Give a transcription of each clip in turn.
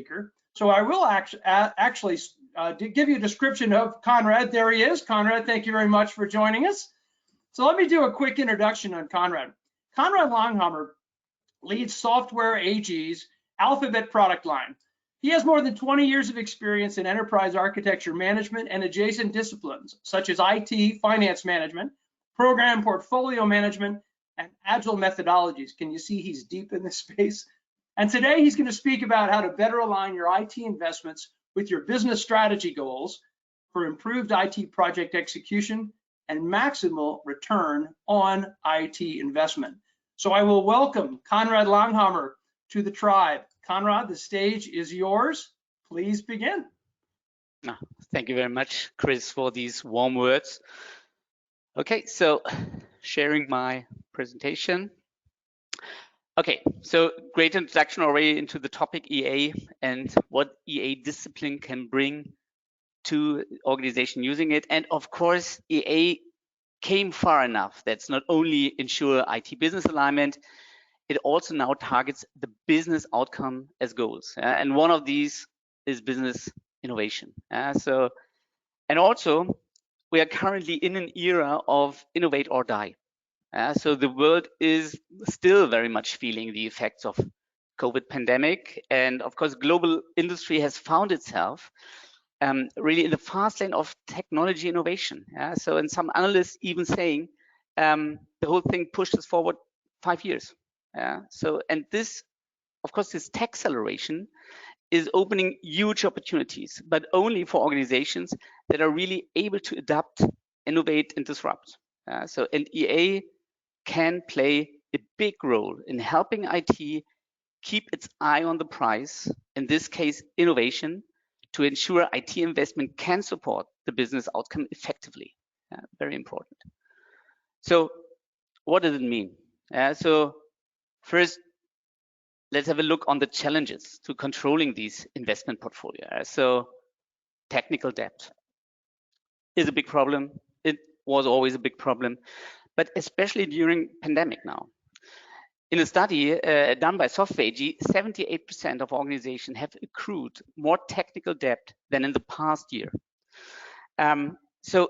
speaker. So I will actually give you a description of Conrad. There he is. Conrad, thank you very much for joining us. So let me do a quick introduction on Conrad. Conrad Langhammer leads Software AG's Alphabet product line. He has more than 20 years of experience in enterprise architecture management and adjacent disciplines, such as IT, finance management, program portfolio management, and agile methodologies. Can you see he's deep in this space? And today he's going to speak about how to better align your IT investments with your business strategy goals for improved IT project execution and maximal return on IT investment. So I will welcome Conrad Langhammer to the tribe. Conrad, the stage is yours. Please begin. Thank you very much, Chris, for these warm words. Okay, so sharing my presentation. Okay, so great introduction already into the topic EA and what EA discipline can bring to organization using it. And of course, EA came far enough. That's not only ensure IT business alignment, it also now targets the business outcome as goals. And one of these is business innovation. And also, we are currently in an era of innovate or die. So the world is still very much feeling the effects of COVID pandemic. And of course, global industry has found itself really in the fast lane of technology innovation. So, and some analysts even saying the whole thing pushes forward 5 years. So, and this, of course, this tech acceleration is opening huge opportunities, but only for organizations that are really able to adapt, innovate, and disrupt. So, and EA can play a big role in helping IT keep its eye on the prize, in this case, innovation, to ensure IT investment can support the business outcome effectively. Very important. So what does it mean? So first, let's have a look on the challenges to controlling these investment portfolio. So technical debt is a big problem. It was always a big problem, but especially during pandemic now. In a study done by Software AG, 78% of organizations have accrued more technical debt than in the past year. So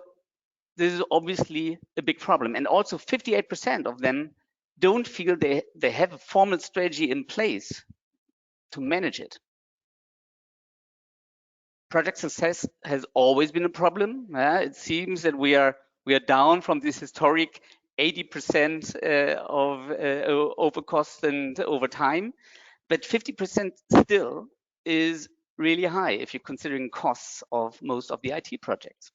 this is obviously a big problem. And also 58% of them don't feel they have a formal strategy in place to manage it. Project success has always been a problem. It seems that we are down from this historic 80% of over cost and over time, but 50% still is really high if you're considering costs of most of the IT projects.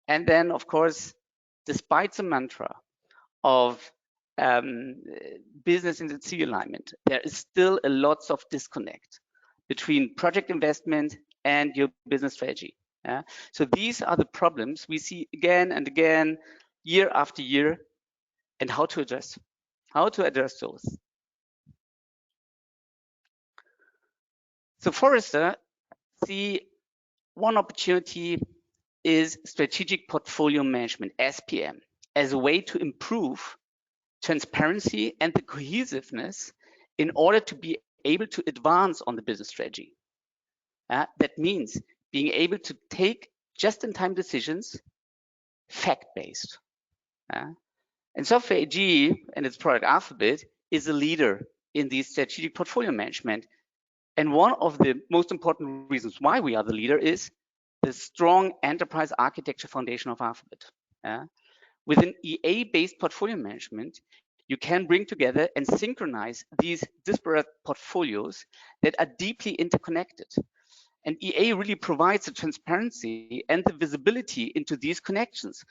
And then, of course, despite the mantra of business and C alignment, there is still a lot of disconnect between project investment and your business strategy. So these are the problems we see again and again, year after year, and how to address those. So Forrester see one opportunity is strategic portfolio management, SPM, as a way to improve transparency and the cohesiveness in order to be able to advance on the business strategy. That means being able to take just-in-time decisions, fact-based. And Software AG and its product Alphabet is a leader in the strategic portfolio management. And one of the most important reasons why we are the leader is the strong enterprise architecture foundation of Alphabet. With an EA-based portfolio management, you can bring together and synchronize these disparate portfolios that are deeply interconnected. And EA really provides the transparency and the visibility into these connections,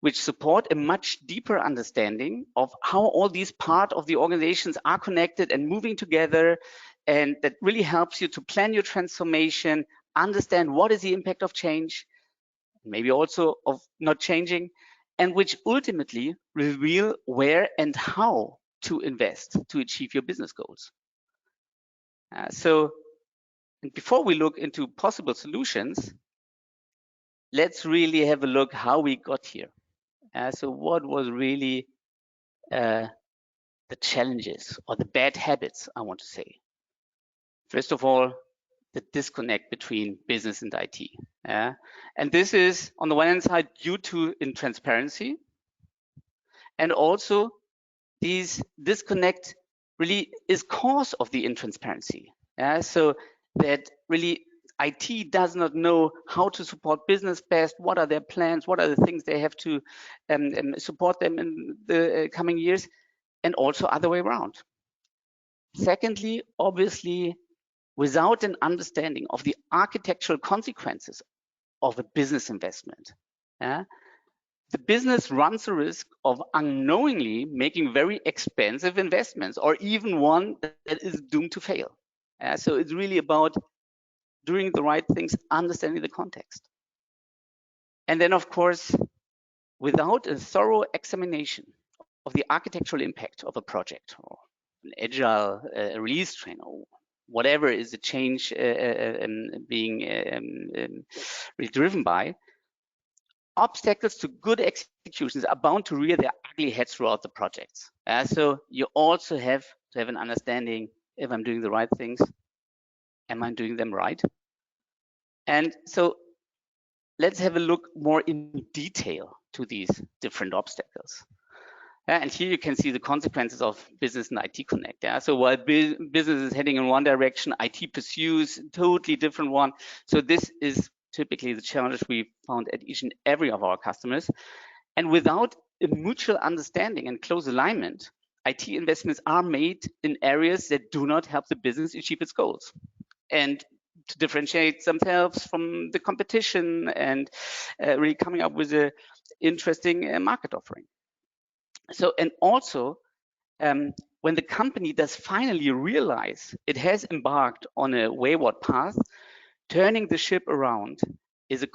which support a much deeper understanding of how all these parts of the organizations are connected and moving together. And that really helps you to plan your transformation, understand what is the impact of change, maybe also of not changing, and which ultimately reveal where and how to invest to achieve your business goals. So before we look into possible solutions, let's really have a look how we got here. So what was really the challenges or the bad habits, I want to say. First of all, the disconnect between business and IT. And this is on the one hand side due to intransparency, and also these disconnect really is cause of the intransparency. So that really IT does not know how to support business best, what are their plans, what are the things they have to support them in the coming years, and also other way around. Secondly, obviously, without an understanding of the architectural consequences of a business investment, the business runs the risk of unknowingly making very expensive investments, or even one that is doomed to fail. So it's really about doing the right things, understanding the context. And then, of course, without a thorough examination of the architectural impact of a project, or an agile release train, or whatever is the change being really driven by, obstacles to good executions are bound to rear their ugly heads throughout the projects. So you also have to have an understanding, if I'm doing the right things, am I doing them right? And so let's have a look more in detail to these different obstacles. And here you can see the consequences of business and IT connect. So while business is heading in one direction, IT pursues a totally different one. So this is typically the challenge we found at each and every of our customers. And without a mutual understanding and close alignment, IT investments are made in areas that do not help the business achieve its goals, and to differentiate themselves from the competition, and really coming up with an interesting market offering. So, and also, when the company does finally realize it has embarked on a wayward path, turning the ship around is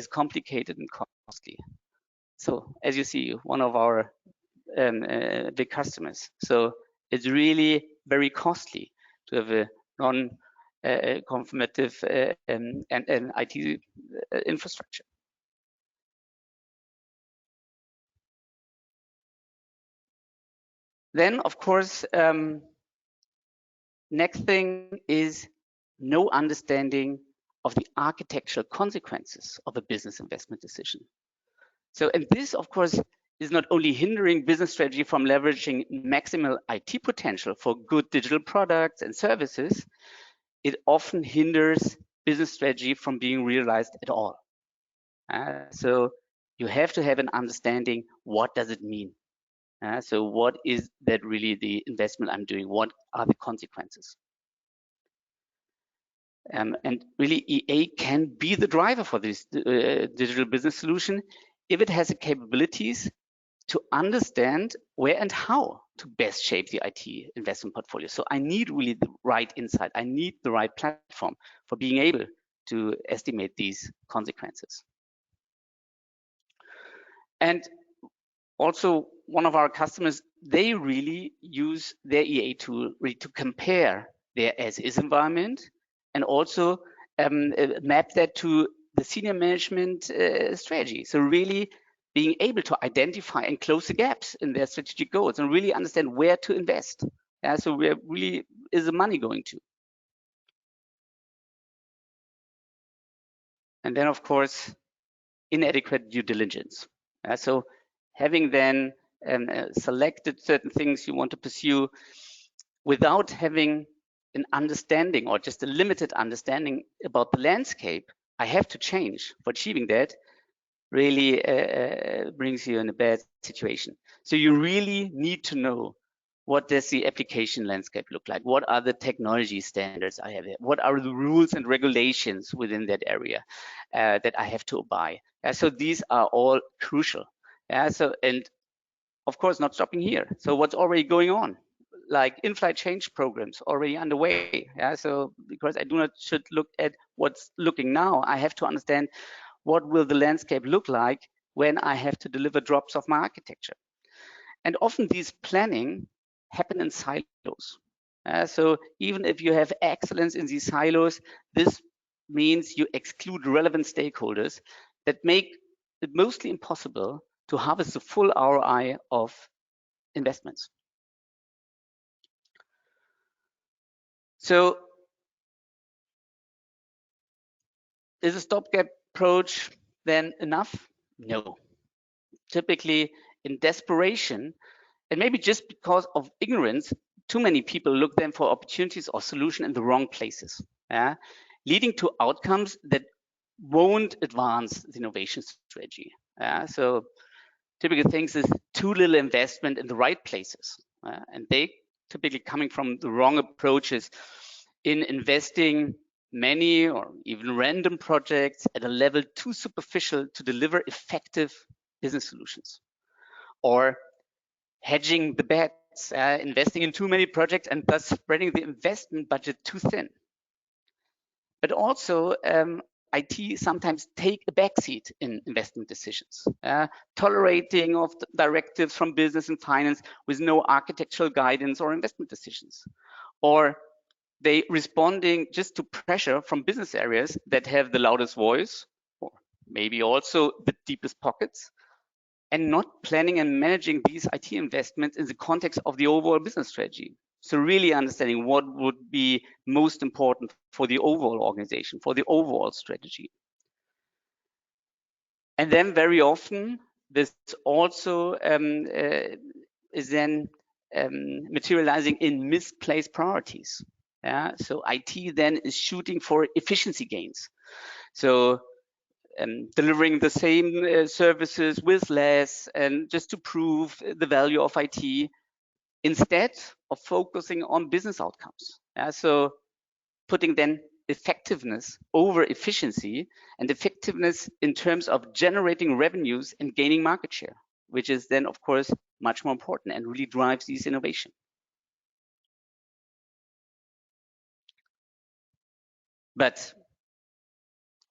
complicated and costly. So, as you see, one of our big customers. So it's really very costly to have a non-conformative and IT infrastructure. Then, of course, next thing is no understanding of the architectural consequences of a business investment decision. So, and this, of course, is not only hindering business strategy from leveraging maximal IT potential for good digital products and services, it often hinders business strategy from being realized at all. So you have to have an understanding, what does it mean? So what is that really the investment I'm doing? What are the consequences? And really EA can be the driver for this digital business solution if it has the capabilities to understand where and how to best shape the IT investment portfolio. So I need really the right insight. I need the right platform for being able to estimate these consequences. And also, one of our customers, they really use their EA tool really to compare their as-is environment, and also map that to the senior management strategy. So really being able to identify and close the gaps in their strategic goals and really understand where to invest. So where really is the money going to? And then, of course, inadequate due diligence. So having then selected certain things you want to pursue without having an understanding, or just a limited understanding about the landscape I have to change for achieving that, really brings you in a bad situation. So you really need to know, what does the application landscape look like? What are the technology standards I have? What are the rules and regulations within that area that I have to abide? So these are all crucial. So, and of course, not stopping here. So what's already going on? Like in-flight change programs already underway. So because I should look at what's looking now, I have to understand, what will the landscape look like when I have to deliver drops of my architecture? And often these planning happen in silos. So even if you have excellence in these silos, this means you exclude relevant stakeholders that make it mostly impossible to harvest the full ROI of investments. So Is a stopgap approach then enough? No. Typically, in desperation, and maybe just because of ignorance, too many people look then for opportunities or solution in the wrong places, leading to outcomes that won't advance the innovation strategy. So typical things is too little investment in the right places, and they typically coming from the wrong approaches in investing many or even random projects at a level too superficial to deliver effective business solutions, or hedging the bets, investing in too many projects and thus spreading the investment budget too thin. But also, IT sometimes take a backseat in investment decisions, tolerating of directives from business and finance with no architectural guidance or investment decisions, or they responding just to pressure from business areas that have the loudest voice, or maybe also the deepest pockets, and not planning and managing these IT investments in the context of the overall business strategy. So really understanding what would be most important for the overall organization, for the overall strategy. And then very often, this also is then materializing in misplaced priorities. So IT then is shooting for efficiency gains. So delivering the same services with less, and just to prove the value of IT, instead of focusing on business outcomes. So putting then effectiveness over efficiency, and effectiveness in terms of generating revenues and gaining market share, which is then of course much more important and really drives these innovation. But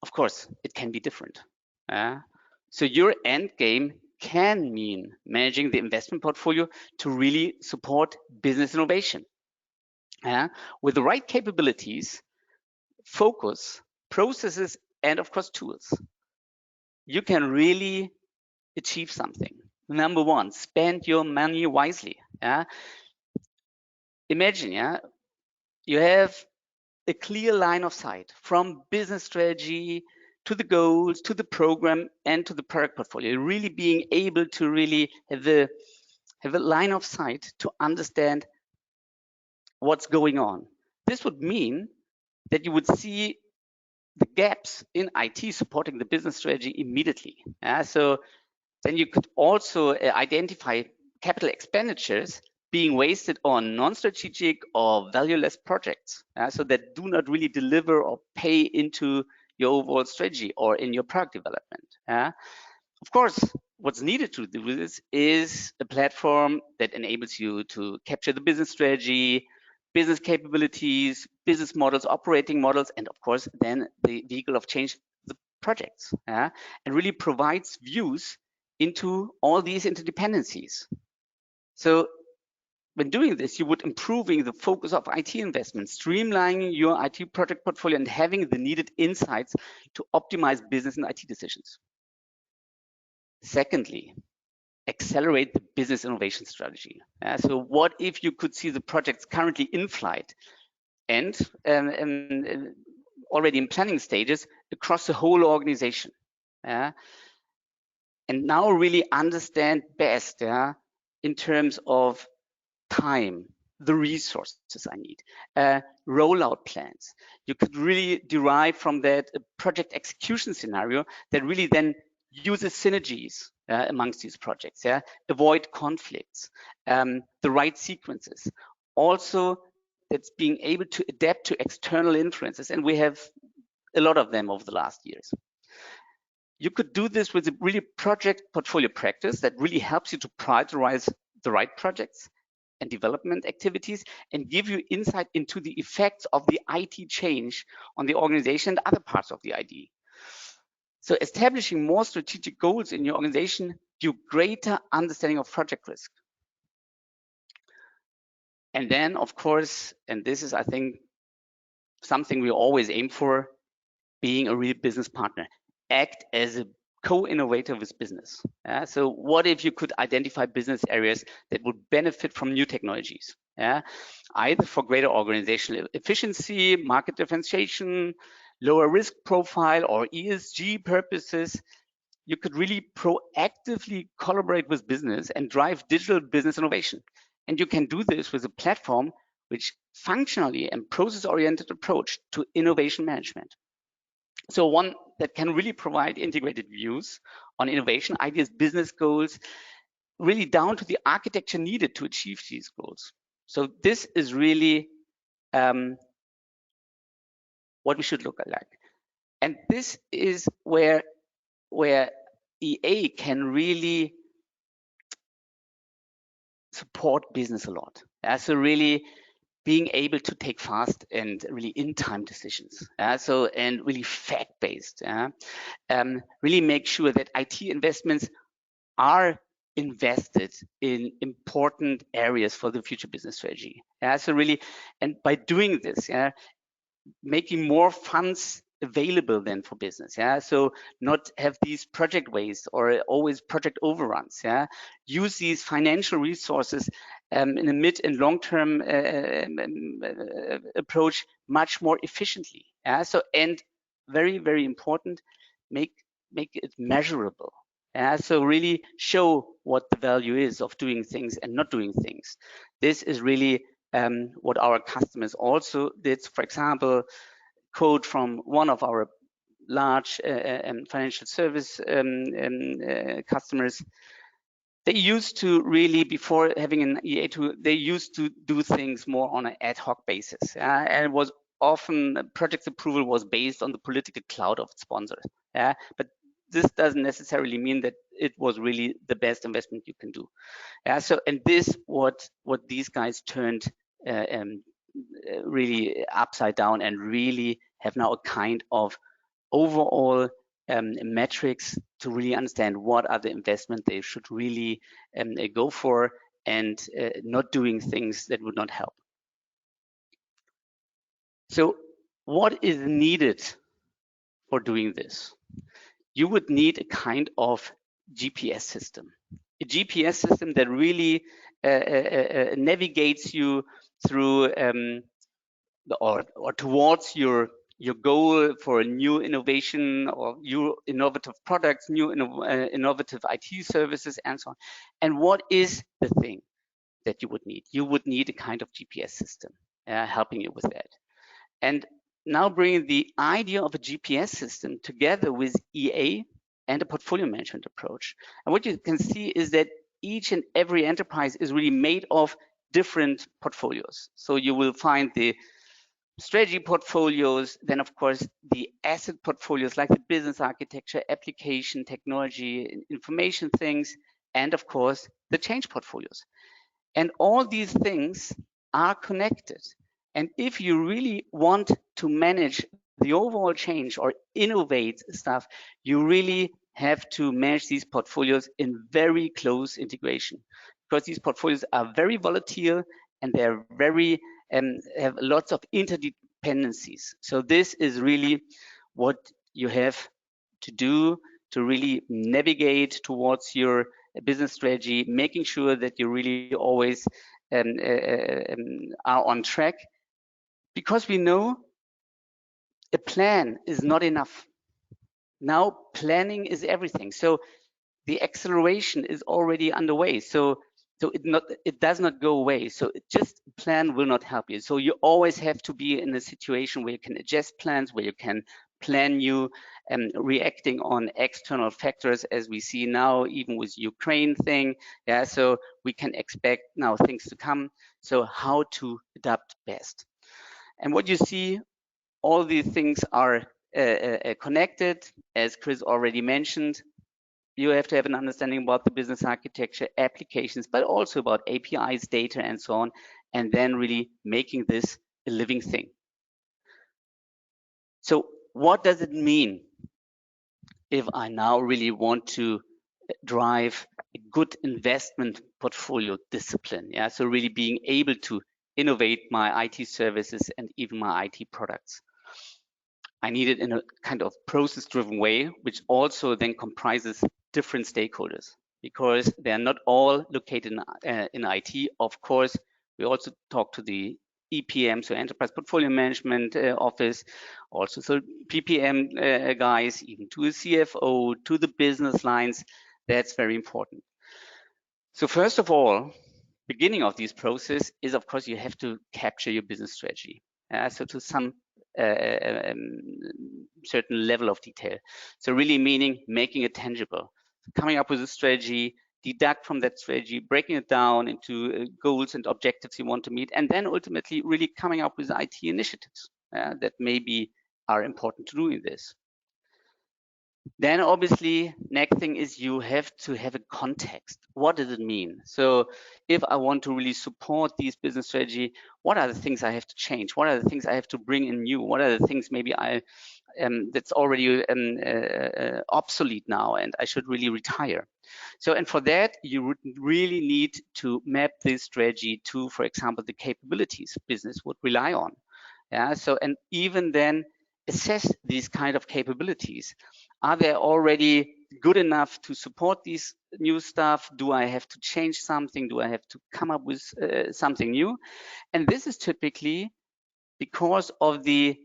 of course, it can be different. So your end game can mean managing the investment portfolio to really support business innovation. With the right capabilities, focus, processes, and of course tools, you can really achieve something. Number one, spend your money wisely. Imagine, you have a clear line of sight from business strategy to the goals, to the program, and to the product portfolio. Really being able to really have a line of sight to understand what's going on. This would mean that you would see the gaps in IT supporting the business strategy immediately. So then you could also identify capital expenditures being wasted on non-strategic or valueless projects, so that do not really deliver or pay into your overall strategy or in your product development. Of course, what's needed to do this is a platform that enables you to capture the business strategy, business capabilities, business models, operating models, and of course, then the vehicle of change, the projects, and really provides views into all these interdependencies. So when doing this, you would improving the focus of IT investments, streamlining your IT project portfolio, and having the needed insights to optimize business and IT decisions. Secondly, accelerate the business innovation strategy. So what if you could see the projects currently in flight and already in planning stages across the whole organization? And now really understand best in terms of time, the resources I need, rollout plans. You could really derive from that a project execution scenario that really then uses synergies amongst these projects, avoid conflicts, the right sequences. Also, that's being able to adapt to external influences, and we have a lot of them over the last years. You could do this with a really project portfolio practice that really helps you to prioritize the right projects and development activities, and give you insight into the effects of the IT change on the organization and other parts of the ID. So establishing more strategic goals in your organization give you greater understanding of project risk. And then, of course, and this is, I think, something we always aim for, being a real business partner. Act as a co-innovator with business. So what if you could identify business areas that would benefit from new technologies? Either for greater organizational efficiency, market differentiation, lower risk profile or ESG purposes, you could really proactively collaborate with business and drive digital business innovation. And you can do this with a platform which functionally and process-oriented approach to innovation management. So one that can really provide integrated views on innovation ideas, business goals, really down to the architecture needed to achieve these goals. So this is really what we should look like. And this is where EA can really support business a lot. So really being able to take fast and really in-time decisions. So and really fact-based. Really make sure that IT investments are invested in important areas for the future business strategy. So really, and by doing this, making more funds available then for business. So not have these project waste or always project overruns. Use these financial resources in a mid and long-term approach much more efficiently. So and very, very important, make it measurable. So really show what the value is of doing things and not doing things. This is really what our customers also did. For example, quote from one of our large financial service customers. They used to really, before having an EA tool, they used to do things more on an ad hoc basis. And it was often project approval was based on the political clout of sponsors. But this doesn't necessarily mean that it was really the best investment you can do. So, and this what these guys turned really upside down and really have now a kind of overall metrics to really understand what are the investment they should really go for and not doing things that would not help. So what is needed for doing this? You would need a kind of GPS system. A GPS system that really navigates you through or towards your goal for a new innovation or new innovative products, new innovative IT services, and so on. And what is the thing that you would need? You would need a kind of GPS system helping you with that. And now bringing the idea of a GPS system together with EA and a portfolio management approach. And what you can see is that each and every enterprise is really made of different portfolios. So you will find the strategy portfolios, then of course the asset portfolios like the business architecture, application, technology, information things, and of course the change portfolios. And all these things are connected. And if you really want to manage the overall change or innovate stuff, you really have to manage these portfolios in very close integration, because these portfolios are very volatile and they're very have lots of interdependencies. So this is really what you have to do to really navigate towards your business strategy, making sure that you really always are on track, because we know a plan is not enough. Now planning is everything. So the acceleration is already underway. So it does not go away. So just plan will not help you. So you always have to be in a situation where you can adjust plans, where you can plan new reacting on external factors, as we see now, even with Ukraine thing. So we can expect now things to come. So how to adapt best. And what you see, all these things are connected, as Chris already mentioned. You have to have an understanding about the business architecture, applications, but also about APIs, data, and so on, and then really making this a living thing. So what does it mean if I now really want to drive a good investment portfolio discipline? So really being able to innovate my IT services and even my IT products. I need it in a kind of process-driven way, which also then comprises different stakeholders, because they're not all located in IT. Of course, we also talk to the EPM, so Enterprise Portfolio Management Office, also. So PPM guys, even to a CFO, to the business lines, that's very important. So first of all, beginning of this process is, of course, you have to capture your business strategy. So to some certain level of detail. So really meaning making it tangible, coming up with a strategy, deduct from that strategy, breaking it down into goals and objectives you want to meet, and then ultimately really coming up with IT initiatives that maybe are important to do in this. Then obviously, next thing is you have to have a context. What does it mean? So if I want to really support these business strategy, what are the things I have to change? What are the things I have to bring in new? What are the things maybe that's already obsolete now and I should really retire? So, and for that, you would really need to map this strategy to, for example, the capabilities business would rely on. Yeah, so, and even then assess these kind of capabilities. Are they already good enough to support these new stuff? Do I have to change something? Do I have to come up with something new? And this is typically because of the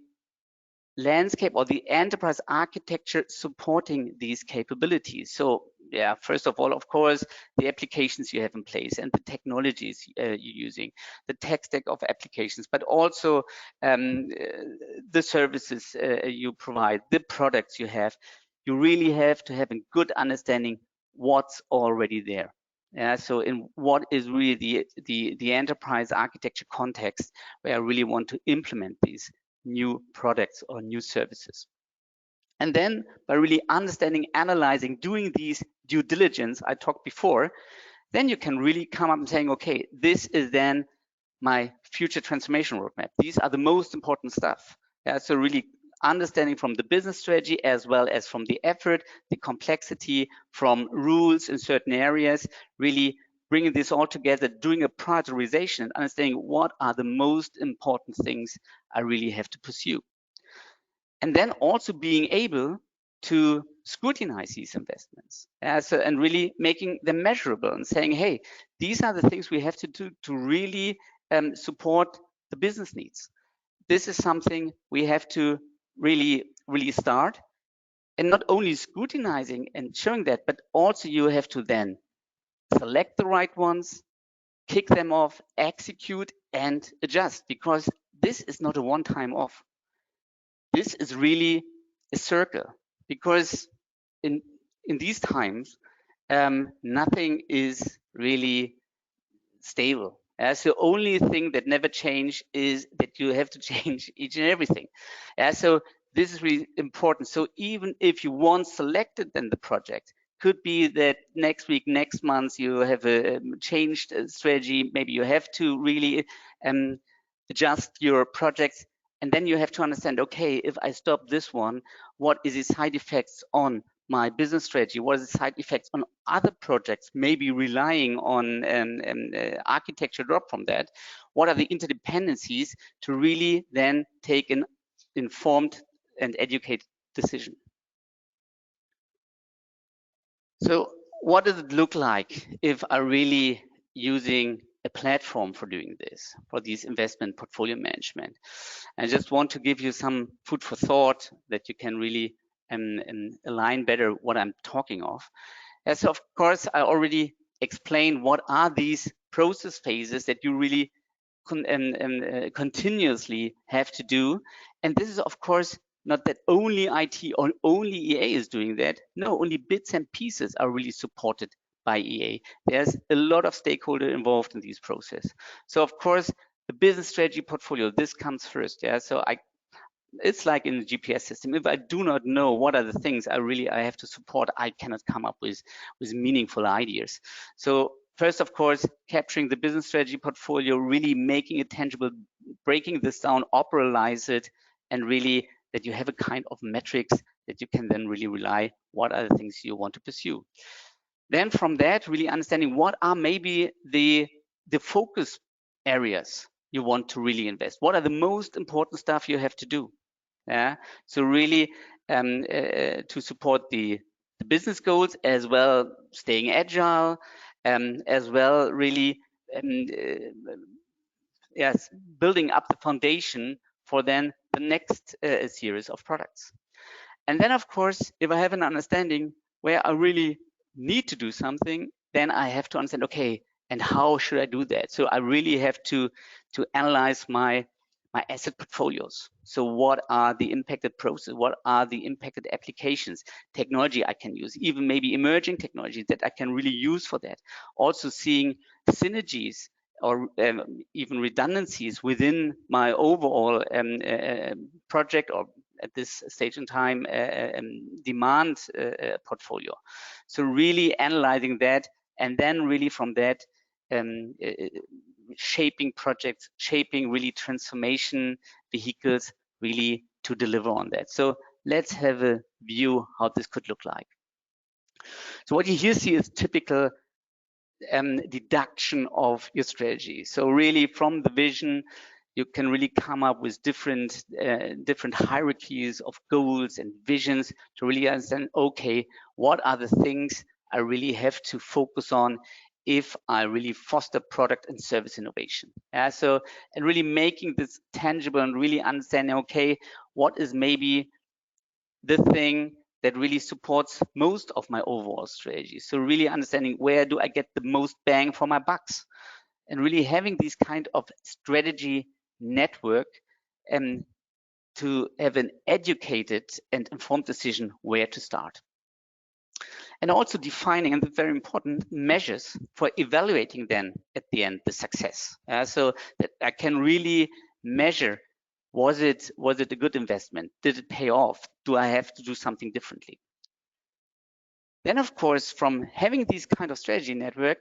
landscape or the enterprise architecture supporting these capabilities. So yeah, first of all, of course, the applications you have in place and the technologies you're using, the tech stack of applications, but also the services you provide, the products you have. You really have to have a good understanding what's already there. Yeah, so in what is really the enterprise architecture context where I really want to implement these new products or new services. And then by really understanding, analyzing, doing these due diligence I talked before, then you can really come up and saying, okay, this is then my future transformation roadmap. These are the most important stuff. Yeah, so really understanding from the business strategy as well as from the effort, the complexity, from rules in certain areas, really bringing this all together, doing a prioritization and understanding what are the most important things I really have to pursue. And then also being able to scrutinize these investments and really making them measurable and saying, hey, these are the things we have to do to really support the business needs. This is something we have to really start, and not only scrutinizing and showing that, but also you have to then select the right ones, kick them off, execute and adjust, because this is not a one-time off. This is really a circle, because in these times, nothing is really stable. So the only thing that never change is that you have to change each and everything. So this is really important. So even if you once selected then the project, could be that next week, next month, you have a changed strategy. Maybe you have to really adjust your projects. And then you have to understand, okay, if I stop this one, what is the side effects on my business strategy? What are the side effects on other projects, maybe relying on architecture drop from that? What are the interdependencies to really then take an informed and educated decision? So what does it look like if I really using a platform for doing this, for these investment portfolio management? I just want to give you some food for thought that you can really align better what I'm talking of. As of course, I already explained what are these process phases that you really continuously have to do. And this is, of course, not that only IT or only EA is doing that. No, only bits and pieces are really supported by EA. There's a lot of stakeholder involved in this process. So of course, the business strategy portfolio, this comes first. Yeah, so it's like in the GPS system. If I do not know what are the things I have to support, I cannot come up with meaningful ideas. So first, of course, capturing the business strategy portfolio, really making it tangible, breaking this down, operationalize it, and really that you have a kind of metrics that you can then really rely what are the things you want to pursue. Then from that, really understanding what are maybe the focus areas you want to really invest. What are the most important stuff you have to do? Yeah, so really to support the business goals, as well staying agile, as well really yes, building up the foundation for then the next series of products. And then, of course, if I have an understanding where I really need to do something, then I have to understand, okay, and how should I do that? So I really have to analyze my asset portfolios. So what are the impacted processes? What are the impacted applications, technology I can use, even maybe emerging technologies that I can really use for that. Also seeing synergies or even redundancies within my overall project, or at this stage in time, demand portfolio. So really analyzing that, and then really from that, shaping projects, shaping really transformation vehicles, really to deliver on that. So let's have a view how this could look like. So what you here see is typical deduction of your strategy. So really from the vision, you can really come up with different hierarchies of goals and visions to really understand, okay, what are the things I really have to focus on if I really foster product and service innovation. Yeah, so, and really making this tangible and really understanding, okay, what is maybe the thing that really supports most of my overall strategy. So really understanding, where do I get the most bang for my bucks? And really having these kind of strategy network to have an educated and informed decision where to start. And also defining, and very important, measures for evaluating then at the end the success. So that I can really measure, was it a good investment? Did it pay off? Do I have to do something differently? Then, of course, from having these kind of strategy network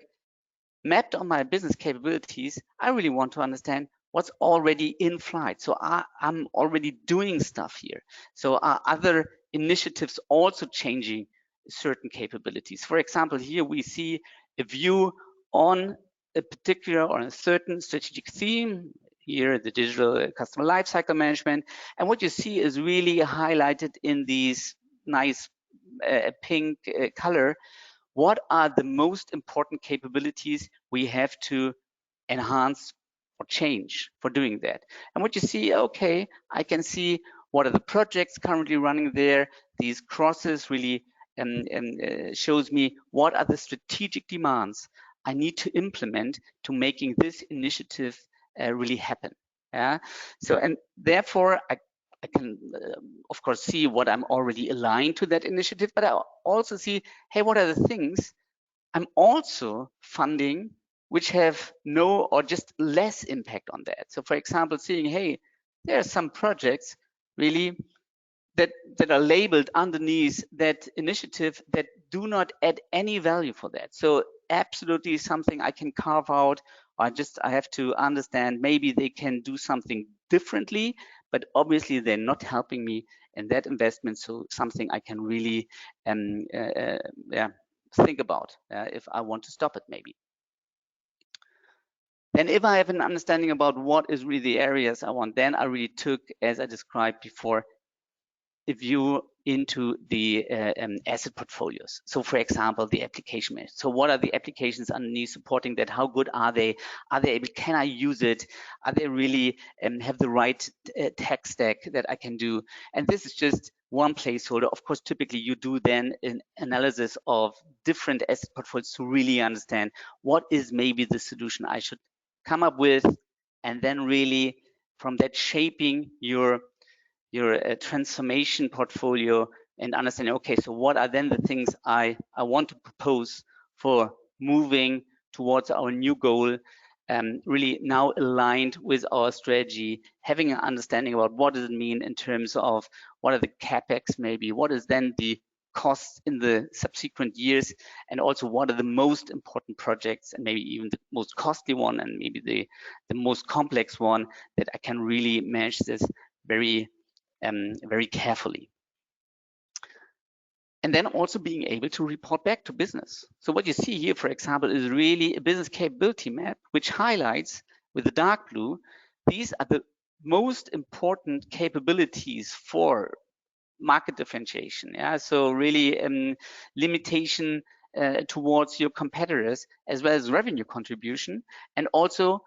mapped on my business capabilities, I really want to understand what's already in flight. So I'm already doing stuff here. So are other initiatives also changing certain capabilities? For example, here we see a view on a particular or a certain strategic theme. Here, the digital customer lifecycle management. And what you see is really highlighted in these nice pink color. What are the most important capabilities we have to enhance or change for doing that? And what you see, okay, I can see what are the projects currently running there. These crosses really shows me what are the strategic demands I need to implement to making this initiative really happen. Yeah. So, and therefore I can of course see what I'm already aligned to that initiative, but I also see, hey, what are the things I'm also funding which have no or just less impact on that. So for example, seeing, hey, there are some projects really that are labeled underneath that initiative that do not add any value for that. So absolutely something I can carve out, or I have to understand maybe they can do something differently, but obviously they're not helping me in that investment. So something I can really think about if I want to stop it maybe. Then if I have an understanding about what is really the areas I want, then I really took, as I described before, a view into the asset portfolios. So for example, the application management. So what are the applications underneath supporting that? How good are they? Are they able, can I use it? Are they really have the right tech stack that I can do? And this is just one placeholder. Of course, typically you do then an analysis of different asset portfolios to really understand what is maybe the solution I should come up with, and then really from that shaping your transformation portfolio and understanding, okay, so what are then the things I want to propose for moving towards our new goal, really now aligned with our strategy, having an understanding about what does it mean in terms of what are the capex maybe, what is then the costs in the subsequent years, and also what are the most important projects and maybe even the most costly one and maybe the most complex one that I can really manage this very carefully. And then also being able to report back to business. So what you see here, for example, is really a business capability map, which highlights with the dark blue, these are the most important capabilities for market differentiation. Yeah, so really limitation towards your competitors, as well as revenue contribution. And also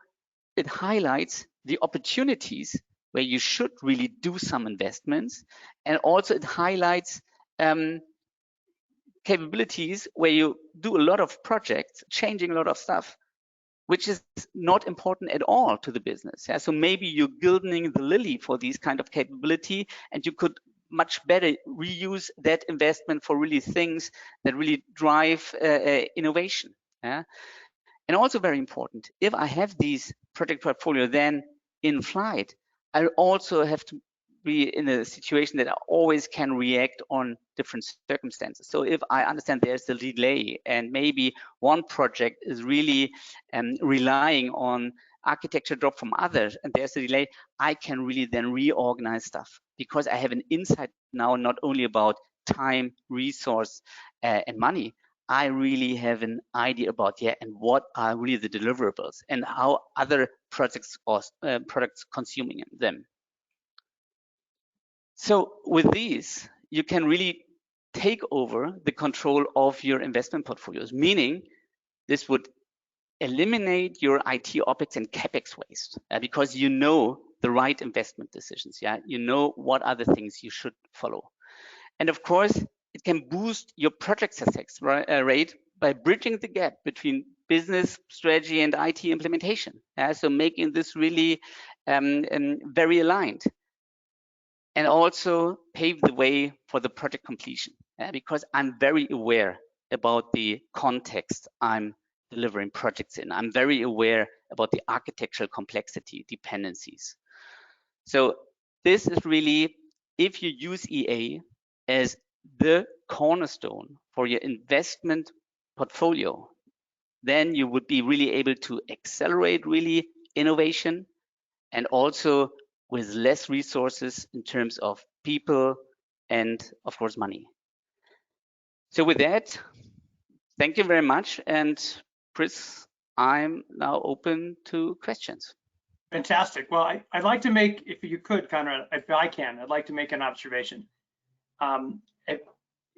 it highlights the opportunities where you should really do some investments, and also it highlights capabilities where you do a lot of projects, changing a lot of stuff, which is not important at all to the business. Yeah? So maybe you're gilding the lily for these kind of capability, and you could much better reuse that investment for really things that really drive innovation. Yeah? And also very important, if I have these project portfolio then in flight, I also have to be in a situation that I always can react on different circumstances. So if I understand there's a delay and maybe one project is really relying on architecture drop from others and there's a delay, I can really then reorganize stuff because I have an insight now not only about time, resource, and money. I really have an idea about and what are really the deliverables and how other projects or products consuming them. So with these, you can really take over the control of your investment portfolios, meaning this would eliminate your IT OpEx and CapEx waste because you know the right investment decisions. Yeah, you know what are the things you should follow. And of course, it can boost your project success rate by bridging the gap between business strategy and IT implementation. So making this really very aligned. And also pave the way for the project completion because I'm very aware about the context I'm delivering projects in. I'm very aware about the architectural complexity, dependencies. So this is really, if you use EA as the cornerstone for your investment portfolio, then you would be really able to accelerate really innovation and also with less resources in terms of people and of course money. So with that, thank you very much. And Chris, I'm now open to questions. Fantastic. Well, I'd like to make, if you could, Conrad, if I can, I'd like to make an observation.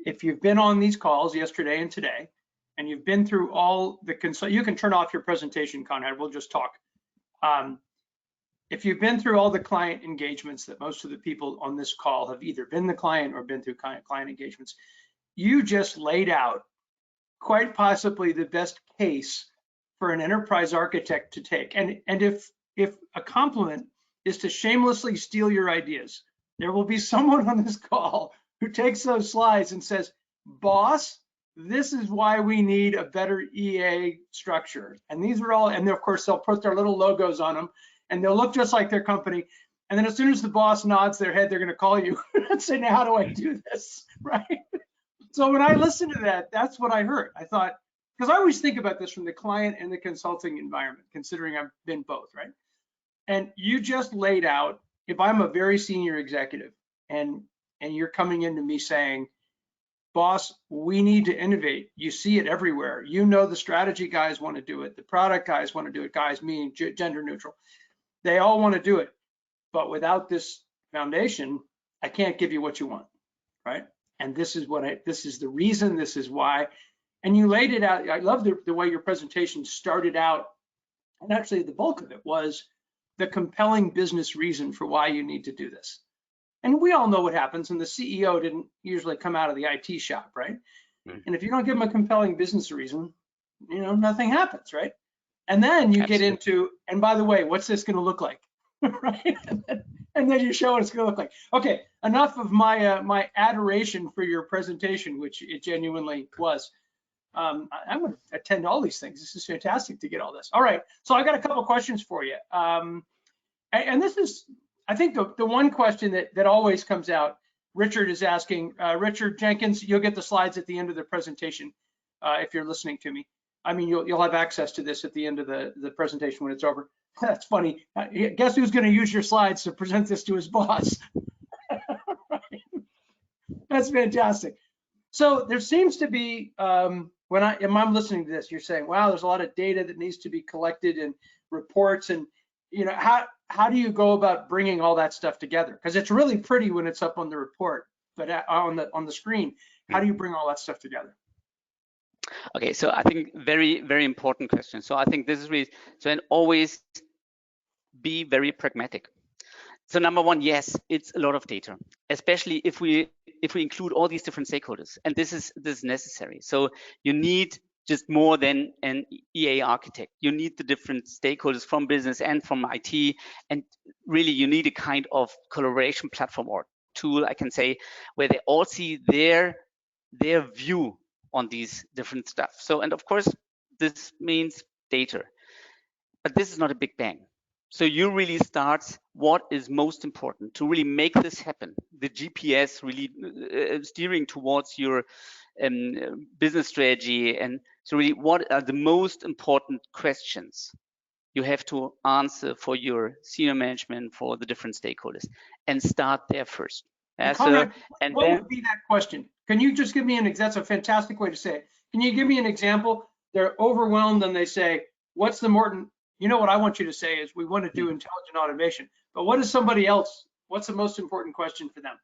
If you've been on these calls yesterday and today, and you've been through all the you can turn off your presentation, Conrad, we'll just talk. If you've been through all the client engagements that most of the people on this call have either been the client or been through client engagements, you just laid out quite possibly the best case for an enterprise architect to take. And if a compliment is to shamelessly steal your ideas, there will be someone on this call who takes those slides and says, boss, this is why we need a better EA structure. And these are all, and of course they'll put their little logos on them and they'll look just like their company. And then as soon as the boss nods their head, they're gonna call you and say, now how do I do this, right? So when I listened to that, that's what I heard. I thought, because I always think about this from the client and the consulting environment, considering I've been both, right? And you just laid out, if I'm a very senior executive and you're coming into me saying, boss, we need to innovate. You see it everywhere. You know the strategy guys want to do it. The product guys want to do it. Guys meaning gender neutral. They all want to do it. But without this foundation, I can't give you what you want, right? And this is this is the reason, this is why. And you laid it out. I love the way your presentation started out. And actually the bulk of it was the compelling business reason for why you need to do this. And we all know what happens, and the CEO didn't usually come out of the IT shop, right? Mm-hmm. And if you don't give them a compelling business reason, nothing happens, right? And then you get into, and by the way, what's this going to look like, right? And then you show what it's going to look like. Okay, enough of my my adoration for your presentation, which it genuinely was. I'm going to attend all these things. This is fantastic to get all this. All right, so I got a couple questions for you. And this is, I think the one question that always comes out, Richard is asking, Richard Jenkins, you'll get the slides at the end of the presentation if you're listening to me. I mean, you'll have access to this at the end of the presentation when it's over. That's funny. Guess who's going to use your slides to present this to his boss? Right. That's fantastic. So there seems to be, when I'm listening to this, you're saying, wow, there's a lot of data that needs to be collected and reports, and how do you go about bringing all that stuff together? Because it's really pretty when it's up on the report, but on the screen, how do you bring all that stuff together? Okay, so I think very, very important question. So I think this is really, so and always be very pragmatic. So number one, yes, it's a lot of data, especially if we include all these different stakeholders, and this is necessary. So you need just more than an EA architect. You need the different stakeholders from business and from IT, and really you need a kind of collaboration platform or tool, I can say, where they all see their view on these different stuff. So, and of course, this means data, but this is not a big bang. So you really start what is most important to really make this happen. The GPS really steering towards your business strategy. And so really, what are the most important questions you have to answer for your senior management, for the different stakeholders, and start there first. And Conrad, what would be that question? Can you just give me that's a fantastic way to say it. Can you give me an example? They're overwhelmed and they say, what's the important, you know what I want you to say is we want to do intelligent automation, but what is somebody else, what's the most important question for them?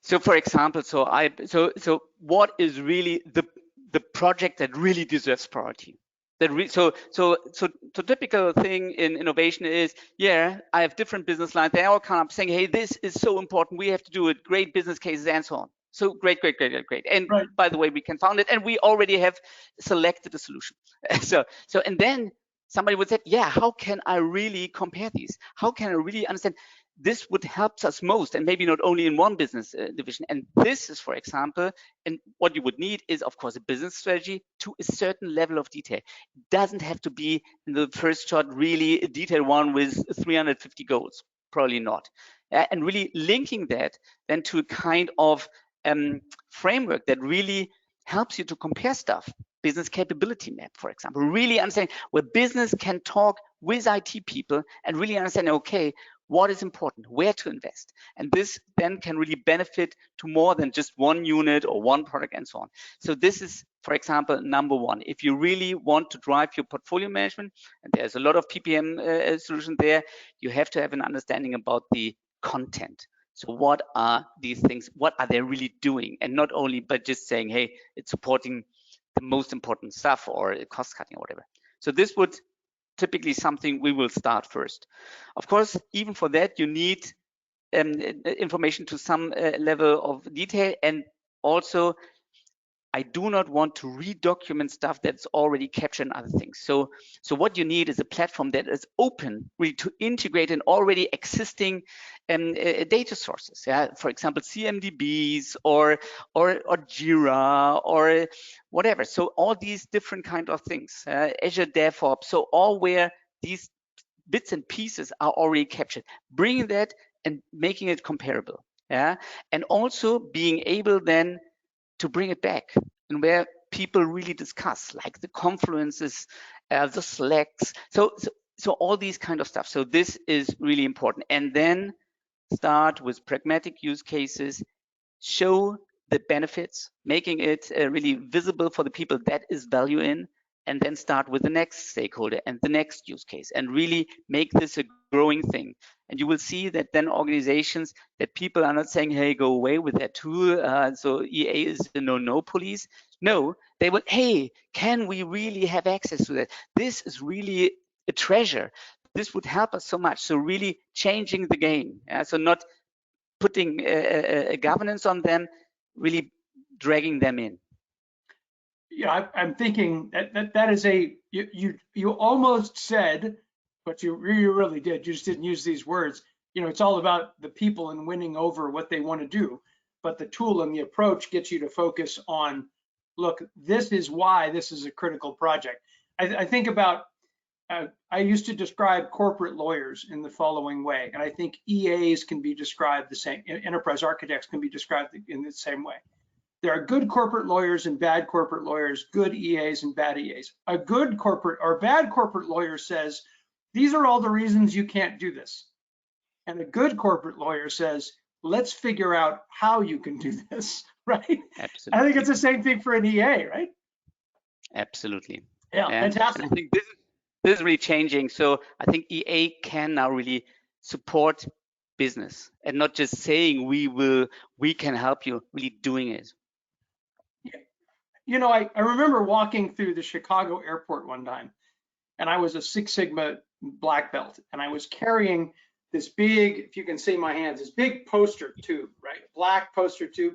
So for example, so what is really the project that really deserves priority? So typical thing in innovation is, yeah, I have different business lines. They all come up saying, hey, this is so important. We have to do it. Great business cases and so on. So great. And right. By the way, we can found it, and we already have selected a solution. So and then somebody would say, yeah, how can I really compare these? How can I really understand? This would help us most, and maybe not only in one business division. And this is, for example, and what you would need is, of course, a business strategy to a certain level of detail. It doesn't have to be in the first shot really a detailed one with 350 goals, probably not. And really linking that then to a kind of framework that really helps you to compare stuff. Business capability map, for example, really understanding where business can talk with IT people and really understand, okay, what is important, where to invest. And this then can really benefit to more than just one unit or one product and so on. So this is, for example, number one. If you really want to drive your portfolio management, and there's a lot of PPM solutions there, you have to have an understanding about the content. So what are these things? What are they really doing? And not only by just saying, hey, it's supporting the most important stuff or cost cutting or whatever. So this would typically something we will start first. Of course, even for that, you need information to some level of detail. And also, I do not want to redocument stuff that's already captured in other things. So what you need is a platform that is open really to integrate in already existing data sources. Yeah, for example, CMDBs or Jira or whatever. So all these different kind of things, Azure DevOps. So all where these bits and pieces are already captured, bringing that and making it comparable. Yeah, and also being able then to bring it back and where people really discuss, like the confluences, the Slacks, so all these kind of stuff. So this is really important. And then start with pragmatic use cases, show the benefits, making it really visible for the people that is value in, and then start with the next stakeholder and the next use case, and really make this a growing thing. And you will see that then organizations, that people are not saying, hey, go away with that tool, so EA is the no police. No, they will, hey, can we really have access to that? This is really a treasure. This would help us so much. So really changing the game. So not putting a governance on them, really dragging them in. Yeah, I'm thinking that is you almost said, but you really did. You just didn't use these words. You know, it's all about the people and winning over what they want to do. But the tool and the approach gets you to focus on, look, this is why this is a critical project. I think about, I used to describe corporate lawyers in the following way, and I think EAs can be described the same, enterprise architects can be described in the same way. There are good corporate lawyers and bad corporate lawyers, good EAs and bad EAs. A good corporate or bad corporate lawyer says, these are all the reasons you can't do this. And a good corporate lawyer says, let's figure out how you can do this, right? Absolutely. I think it's the same thing for an EA, right? Absolutely. Yeah, fantastic. And I think this is really changing. So I think EA can now really support business and not just saying we can help you, really doing it. You know, I remember walking through the Chicago airport one time, and I was a Six Sigma black belt, and I was carrying this big, if you can see my hands, this big poster tube, right? Black poster tube.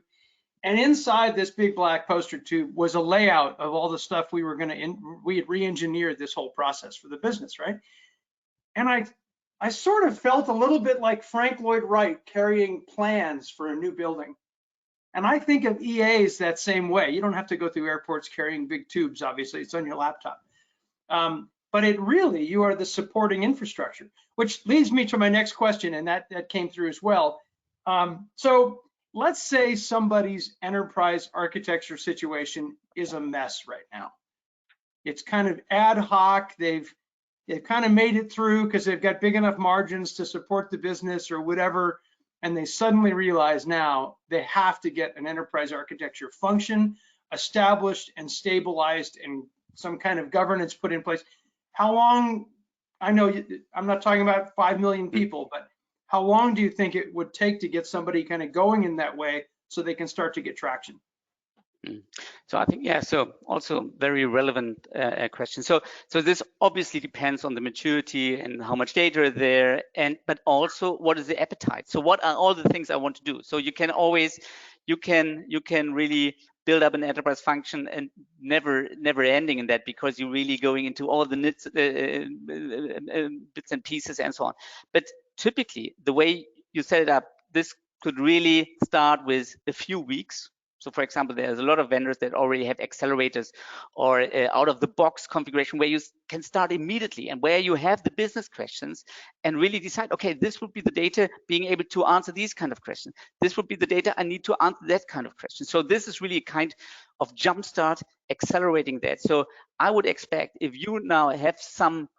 And inside this big black poster tube was a layout of all the stuff we had re-engineered this whole process for the business, right? And I sort of felt a little bit like Frank Lloyd Wright carrying plans for a new building. And I think of EAs that same way. You don't have to go through airports carrying big tubes, obviously, it's on your laptop. But it really, you are the supporting infrastructure, which leads me to my next question, and that came through as well. So let's say somebody's enterprise architecture situation is a mess right now. It's kind of ad hoc. They've kind of made it through because they've got big enough margins to support the business or whatever, and they suddenly realize now they have to get an enterprise architecture function established and stabilized and some kind of governance put in place. How long, I know I'm not talking about 5 million people, but how long do you think it would take to get somebody kind of going in that way so they can start to get traction? So I think, yeah, so also very relevant question. So this obviously depends on the maturity and how much data is there, but also what is the appetite? So what are all the things I want to do? So you can always, you can really build up an enterprise function and never ending in that, because you're really going into all the bits and pieces and so on. But typically the way you set it up, this could really start with a few weeks. So for example, there's a lot of vendors that already have accelerators or out of the box configuration where you can start immediately and where you have the business questions and really decide, okay, this would be the data being able to answer these kind of questions. This would be the data I need to answer that kind of question. So this is really a kind of jumpstart accelerating that. So I would expect if you now have some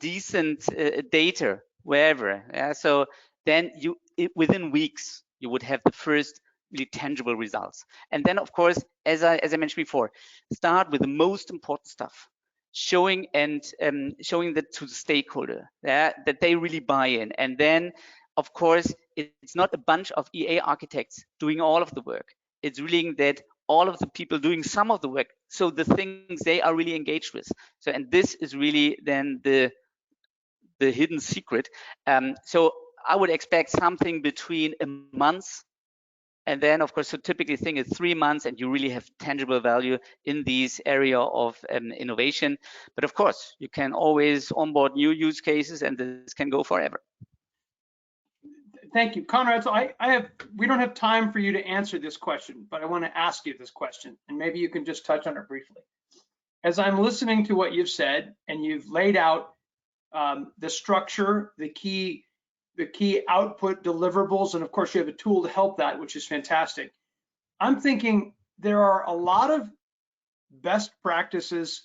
decent data wherever, so then within weeks, you would have the first really tangible results. And then, of course, as I mentioned before, start with the most important stuff, showing that to the stakeholder, that they really buy in. And then, of course, it's not a bunch of EA architects doing all of the work. It's really that all of the people doing some of the work, so the things they are really engaged with. So, and this is really then the hidden secret. So I would expect something between a month. And then, of course, so typically thing is 3 months, and you really have tangible value in this area of innovation. But of course, you can always onboard new use cases, and this can go forever. Thank you, Conrad. So we don't have time for you to answer this question, but I want to ask you this question, and maybe you can just touch on it briefly. As I'm listening to what you've said, and you've laid out the structure, the key output deliverables, and of course you have a tool to help that, which is fantastic. I'm thinking there are a lot of best practices,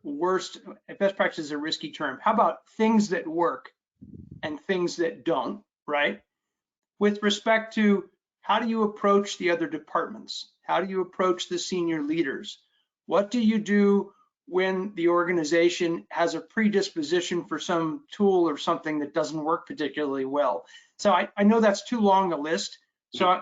best practice is a risky term. How about things that work and things that don't, right? With respect to how do you approach the other departments? How do you approach the senior leaders? What do you do when the organization has a predisposition for some tool or something that doesn't work particularly well? So I know that's too long a list. So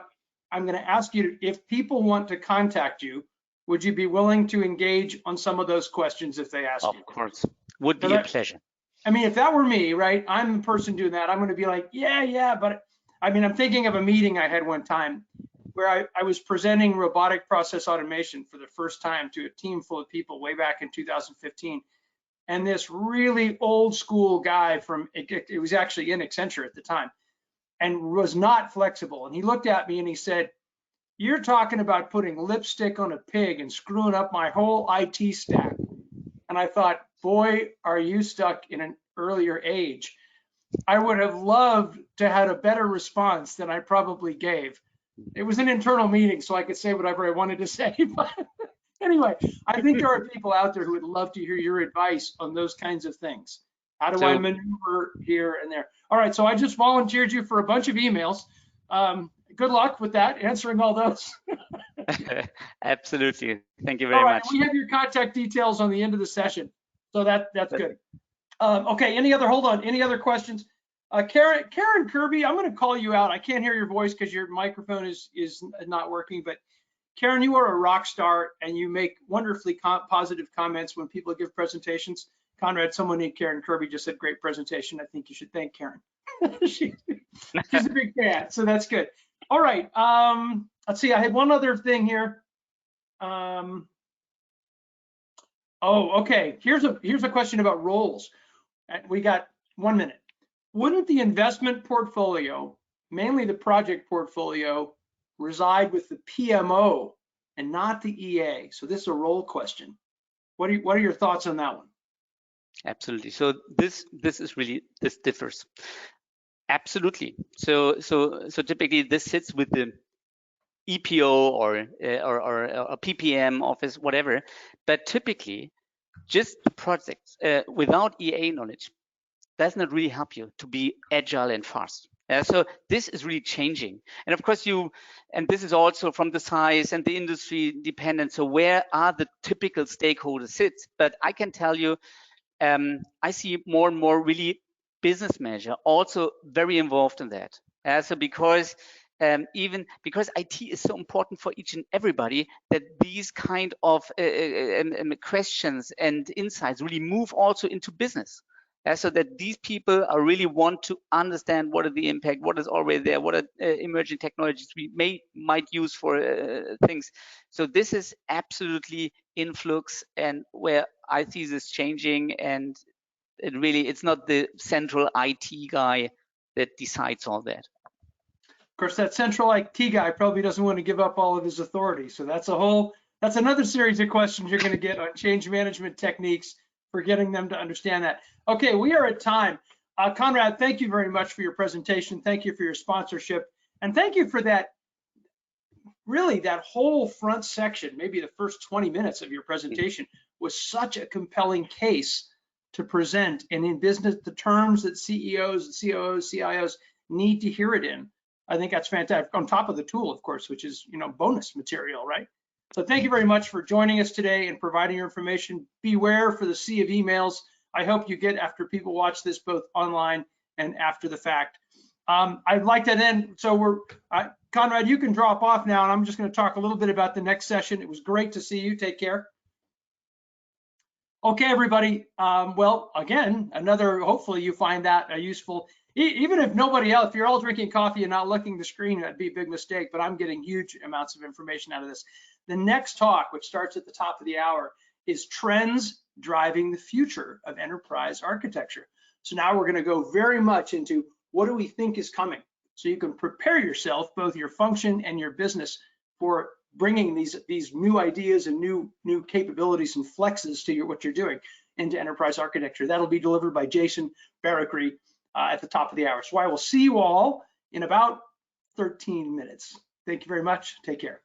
I'm going to ask you, if people want to contact you, would you be willing to engage on some of those questions if they ask you? Of course, would be a pleasure. I mean, if that were me, right, I'm the person doing that, I'm going to be like, yeah, but I mean, I'm thinking of a meeting I had one time where I was presenting robotic process automation for the first time to a team full of people way back in 2015. And this really old school guy it was actually in Accenture at the time, and was not flexible. And he looked at me and he said, "You're talking about putting lipstick on a pig and screwing up my whole IT stack." And I thought, boy, are you stuck in an earlier age. I would have loved to have a better response than I probably gave. It was an internal meeting, so I could say whatever I wanted to say. But anyway, I think there are people out there who would love to hear your advice on those kinds of things. How do I maneuver here and there? All right, so I just volunteered you for a bunch of emails. Good luck with that, answering all those. Absolutely. Thank you very much. We have your contact details on the end of the session, so that's good. Okay, any other questions? Karen Kirby, I'm going to call you out. I can't hear your voice because your microphone is not working, but Karen, you are a rock star and you make wonderfully positive comments when people give presentations. Conrad, someone named Karen Kirby just said, great presentation. I think you should thank Karen. She's a big fan, so that's good. All right, let's see, I had one other thing here. Oh, okay, here's a question about roles. We got 1 minute. Wouldn't the investment portfolio, mainly the project portfolio, reside with the PMO and not the EA? So this is a role question. What are your thoughts on that one? Absolutely. So this differs. Absolutely. So typically this sits with the EPO or a PPM office, whatever. But typically, just the projects without EA knowledge does not really help you to be agile and fast. So this is really changing. And of course and this is also from the size and the industry dependent. So where are the typical stakeholders sit? But I can tell you, I see more and more really business manager also very involved in that. So because even because IT is so important for each and everybody, that these kind of questions and insights really move also into business. So that these people are really want to understand what are the impact, what is already there, what are emerging technologies we might use for things. So this is absolutely in flux, and where I see this changing, and it's not the central IT guy that decides all that. Of course, that central IT guy probably doesn't want to give up all of his authority. So that's another series of questions you're going to get on change management techniques for getting them to understand that. Okay, we are at time. Conrad, thank you very much for your presentation. Thank you for your sponsorship. And thank you for that, really that whole front section, maybe the first 20 minutes of your presentation was such a compelling case to present. And in business, the terms that CEOs, COOs, CIOs need to hear it in. I think that's fantastic. On top of the tool, of course, which is, bonus material, right? So thank you very much for joining us today and providing your information. Beware for the sea of emails. I hope you get after people watch this both online and after the fact. I'd like to then, so Conrad, you can drop off now, and I'm just going to talk a little bit about the next session. It was great to see you. Take care. Okay, everybody. Well, again, hopefully you find that useful. Even if nobody else, if you're all drinking coffee and not looking at the screen, that'd be a big mistake, but I'm getting huge amounts of information out of this. The next talk, which starts at the top of the hour, is trends driving the future of enterprise architecture. So now we're going to go very much into what do we think is coming, so you can prepare yourself, both your function and your business, for bringing these new ideas and new capabilities and flexes to what you're doing into enterprise architecture. That'll be delivered by Jason Barrackree at the top of the hour. So I will see you all in about 13 minutes. Thank you very much. Take care.